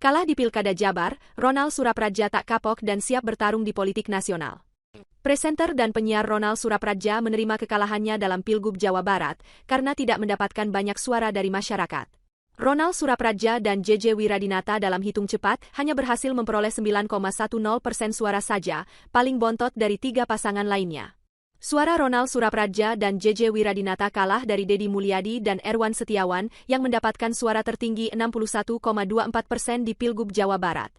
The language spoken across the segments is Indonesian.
Kalah di Pilkada Jabar, Ronal Surapradja tak kapok dan siap bertarung di politik nasional. Presenter dan penyiar Ronal Surapradja menerima kekalahannya dalam Pilgub Jawa Barat karena tidak mendapatkan banyak suara dari masyarakat. Ronal Surapradja dan JJ Wiradinata dalam hitung cepat hanya berhasil memperoleh 9,10% suara saja, paling bontot dari tiga pasangan lainnya. Suara Ronal Surapradja dan JJ Wiradinata kalah dari Deddy Mulyadi dan Erwan Setiawan yang mendapatkan suara tertinggi 61,24% di Pilgub Jawa Barat.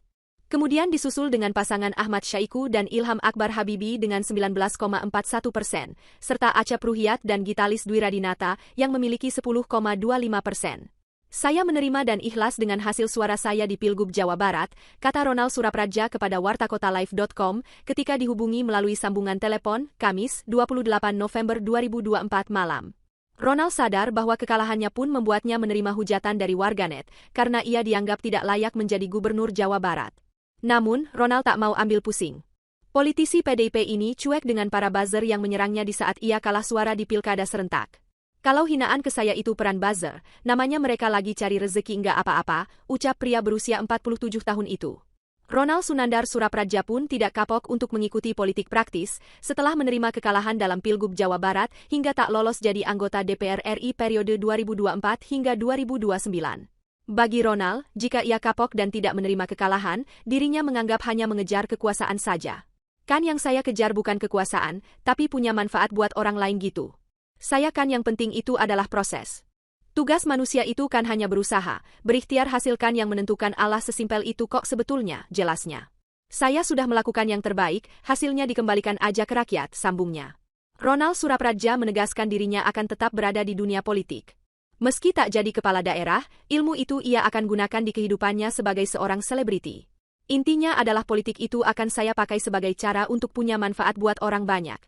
Kemudian disusul dengan pasangan Ahmad Syaiqo dan Ilham Akbar Habibie dengan 19,41%, serta Acap Ruhyat dan Gitalis Dwi Radinata yang memiliki 10,25%. Saya menerima dan ikhlas dengan hasil suara saya di Pilgub Jawa Barat, kata Ronal Surapradja kepada wartakotalive.com ketika dihubungi melalui sambungan telepon, Kamis, 28 November 2024 malam. Ronal sadar bahwa kekalahannya pun membuatnya menerima hujatan dari warganet, karena ia dianggap tidak layak menjadi gubernur Jawa Barat. Namun, Ronal tak mau ambil pusing. Politisi PDIP ini cuek dengan para buzzer yang menyerangnya di saat ia kalah suara di pilkada serentak. Kalau hinaan ke saya itu peran buzzer, namanya mereka lagi cari rezeki nggak apa-apa, ucap pria berusia 47 tahun itu. Ronal Sunandar Surapradja pun tidak kapok untuk mengikuti politik praktis setelah menerima kekalahan dalam Pilgub Jawa Barat hingga tak lolos jadi anggota DPR RI periode 2024 hingga 2029. Bagi Ronal, jika ia kapok dan tidak menerima kekalahan, dirinya menganggap hanya mengejar kekuasaan saja. Kan yang saya kejar bukan kekuasaan, tapi punya manfaat buat orang lain gitu. Saya kan yang penting itu adalah proses. Tugas manusia itu kan hanya berusaha, berikhtiar hasilkan yang menentukan Allah sesimpel itu kok sebetulnya, jelasnya. Saya sudah melakukan yang terbaik, hasilnya dikembalikan aja ke rakyat, sambungnya. Ronal Surapradja menegaskan dirinya akan tetap berada di dunia politik. Meski tak jadi kepala daerah, ilmu itu ia akan gunakan di kehidupannya sebagai seorang selebriti. Intinya adalah politik itu akan saya pakai sebagai cara untuk punya manfaat buat orang banyak.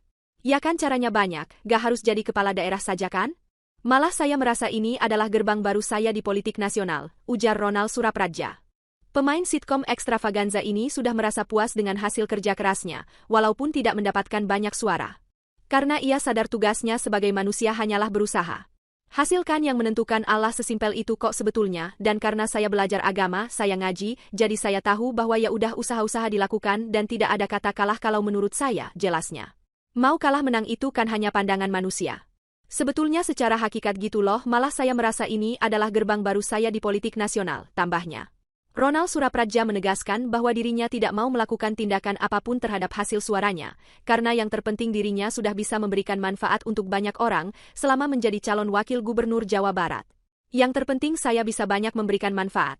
Ya kan caranya banyak, gak harus jadi kepala daerah saja kan? Malah saya merasa ini adalah gerbang baru saya di politik nasional, ujar Ronal Surapradja. Pemain sitkom ekstravaganza ini sudah merasa puas dengan hasil kerja kerasnya, walaupun tidak mendapatkan banyak suara. Karena ia sadar tugasnya sebagai manusia hanyalah berusaha. Hasilkan yang menentukan Allah sesimpel itu kok sebetulnya, dan karena saya belajar agama, saya ngaji, jadi saya tahu bahwa ya udah usaha-usaha dilakukan dan tidak ada kata kalah kalau menurut saya, jelasnya. Mau kalah menang itu kan hanya pandangan manusia. Sebetulnya secara hakikat gitu loh, malah saya merasa ini adalah gerbang baru saya di politik nasional, tambahnya. Ronal Surapradja menegaskan bahwa dirinya tidak mau melakukan tindakan apapun terhadap hasil suaranya, karena yang terpenting dirinya sudah bisa memberikan manfaat untuk banyak orang selama menjadi calon wakil gubernur Jawa Barat. Yang terpenting saya bisa banyak memberikan manfaat.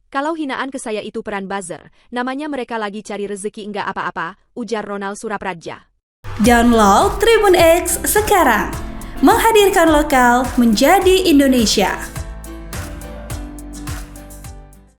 Kalau hinaan ke saya itu peran buzzer, namanya mereka lagi cari rezeki enggak apa-apa, ujar Ronal Surapradja. Download Tribun X sekarang, menghadirkan lokal menjadi Indonesia.